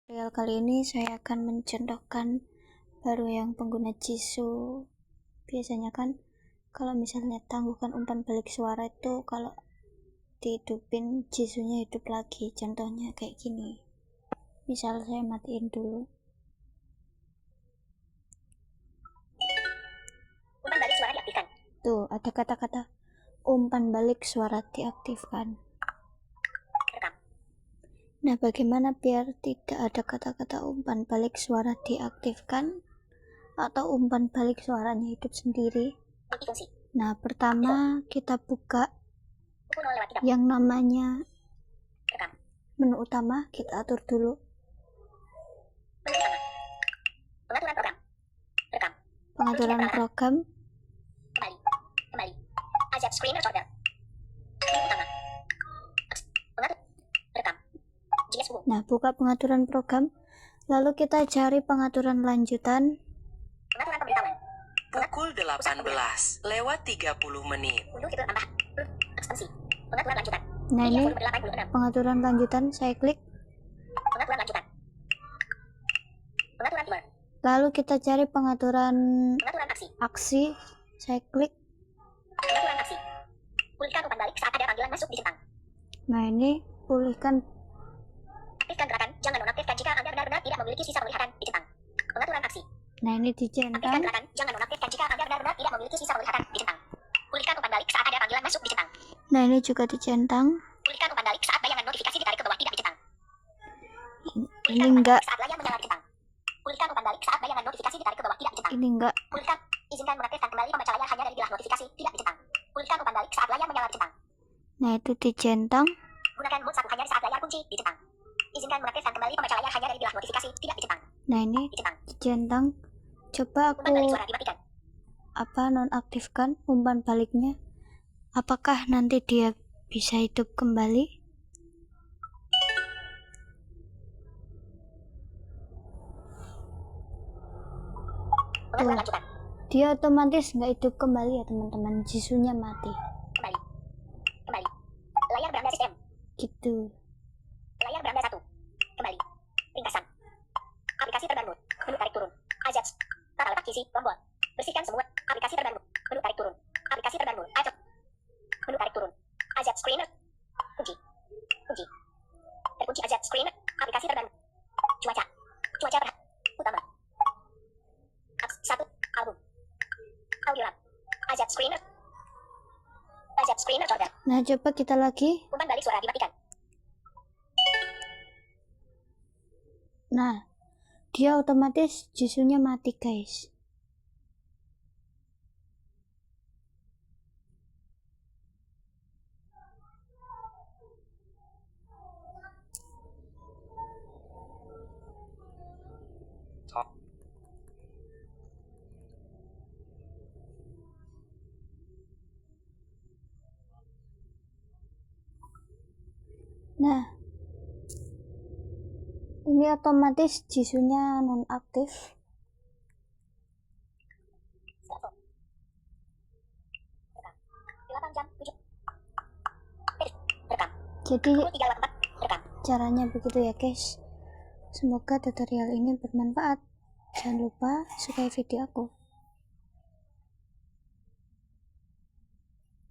Tutorial kali ini saya akan mencontohkan baru yang pengguna Jisoo. Biasanya kan kalau misalnya tangguhkan umpan balik suara itu kalau dihidupin Jisoo-nya hidup lagi. Contohnya kayak gini. Misal saya matiin dulu. Umpan balik suara diaktifkan. Tuh, ada kata-kata umpan balik suara diaktifkan. Nah, bagaimana biar tidak ada kata-kata umpan balik suara diaktifkan atau umpan balik suaranya hidup sendiri? Multifungsi. Nah, pertama kita buka Buku 0/3. yang namanya Rekam. menu utama, kita atur dulu. Menu utama. Pengaturan program. Rekam. Pengaturan program. Kembali. Ajak screen recorder. Menu utama. Pengatur. Rekam. JS Home. Nah, buka pengaturan program. Lalu kita cari pengaturan lanjutan. Pengaturan pemberitahuan. Pukul 18:30 menit. Unduh fitur tambahan. Ekstensi. Pengaturan lanjutan. Nah, Media ini volume 86. pengaturan lanjutan, saya klik. Pengaturan lanjutan. Pengaturan timer. Lalu kita cari pengaturan Pengaturan aksi. aksi, saya klik. Pengaturan aksi. Pulihkan umpan balik saat ada panggilan masuk di centang. Nah, ini pulihkan. Aktifkan gerakan. Jangan nonaktifkan jika Anda benar-benar tidak memiliki sisa penglihatan di centang. Pengaturan aksi. Nah, ini Aktifkan dicentang. gerakan. Jangan nonaktifkan jika Anda benar-benar tidak memiliki sisa penglihatan di centang. Pulihkan umpan balik saat ada panggilan masuk di centang. Nah, ini juga dicentang. Pulihkan umpan balik saat bayangan notifikasi ditarik ke bawah tidak dicentang. Ini Pulihkan umpan enggak, balik saat layar menyala dicentang. Pulihkan umpan balik saat bayangan notifikasi ditarik ke bawah tidak dicentang. ini enggak. Pulihkan. Izinkan mengaktifkan kembali pembaca layar hanya dari bilah notifikasi tidak dicentang. Pulihkan umpan balik saat layar menyala dicentang. Nah, itu dicentang. Gunakan mode 1 hanya saat layar kunci dicentang. Izinkan mengaktifkan kembali pembaca layar hanya dari bilah notifikasi tidak dicentang. Nah, ini Dicentang. dicentang. Coba Umpan balik aku suara dimatikan. nonaktifkan umpan baliknya. Apakah nanti dia bisa hidup kembali? Pengaturan lanjutan. Dia otomatis nggak hidup kembali ya teman-teman, Jisoo-nya mati Kembali. Kembali. Layar beranda sistem. gitu. Layar beranda 1. Kembali. Ringkasan. Aplikasi terbaru. Menu tarik turun. Ajak. Tata letak isi. Tombol. Bersihkan semua. Aplikasi terbaru. Menu tarik turun. Aplikasi terbaru. Ajak. Menu tarik turun. Ajak screener. Kunci. Kunci. Terkunci ajak screener. Aplikasi terbaru. Cuaca. Cuaca perhat. Utama. Apps 1. Album. Audio lab. Ajak screener. Ajak screener recorder. Nah, coba kita lagi. Umpan balik suara dimatikan. Nah, dia otomatis Jisoo-nya mati guys. Nah, ini otomatis Jisoo-nya nonaktif. 8 jam 7. Rekam. Jadi 384. Rekam. caranya begitu ya guys. Semoga tutorial ini bermanfaat. Jangan lupa sukai video aku.